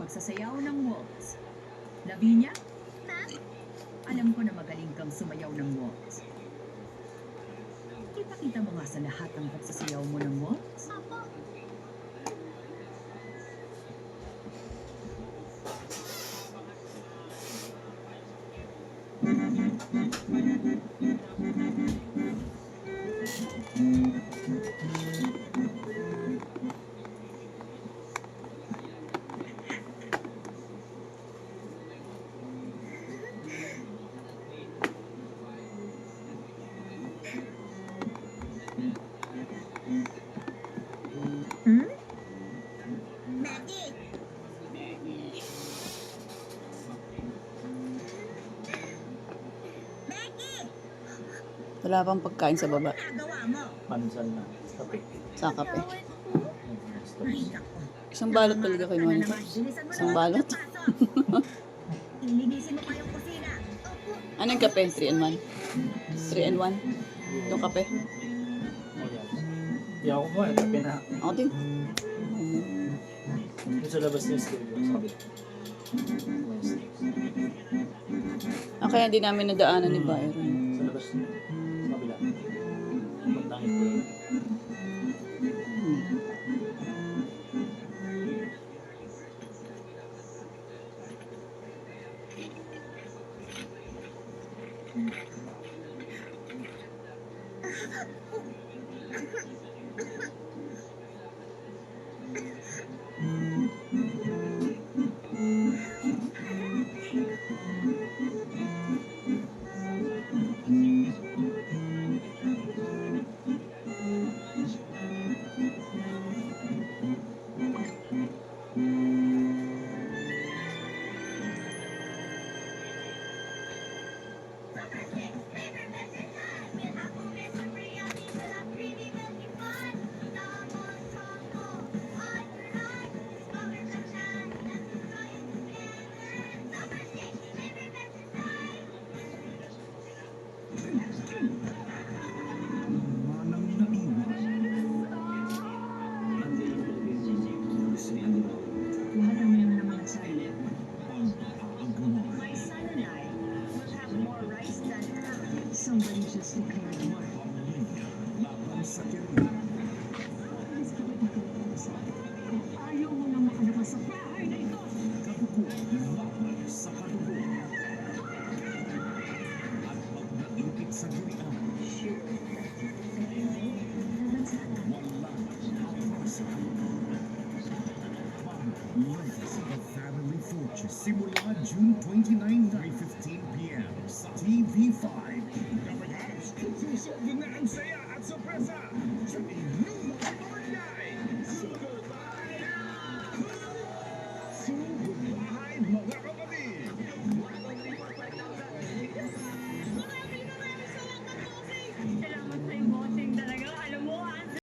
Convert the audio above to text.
pagsasayaw ng waltz. Lavinia, Ma'am? alam ko na magaling kang sumayaw ng waltz. Kita-kita mo nga sa lahat ang pagsasayaw mo ng waltz. Opo. Hmm? Maggie! Maggie! Wala pang pagkain sa baba. Ano ginagawa mo? Pansal na. Kape. Sa kape. Ay, naku. Isang balot talaga kinuha nito. Isang balot. Ilinisin mo pa yung kusina. Opo. Anong kape? 3 in 1? 3 in 1? Yung kape? Oh, yan. Di ako mo, kape na. Ako din. Yung sa labas ng studio, sabi. Kaya hindi namin nadaanan ni Byron. Sa labas, sa kabila. Pagtangit ko lang. Mahal mo yung naman sa akin. My son and I will have more rice than ever. Somebody just declared war. Ayaw mo na makalabas sa bahay na ito. Legacy of Family Fortune. Simula June 29, 9:15 p.m. sa TV5. Kapag halos, susunod na ang saya.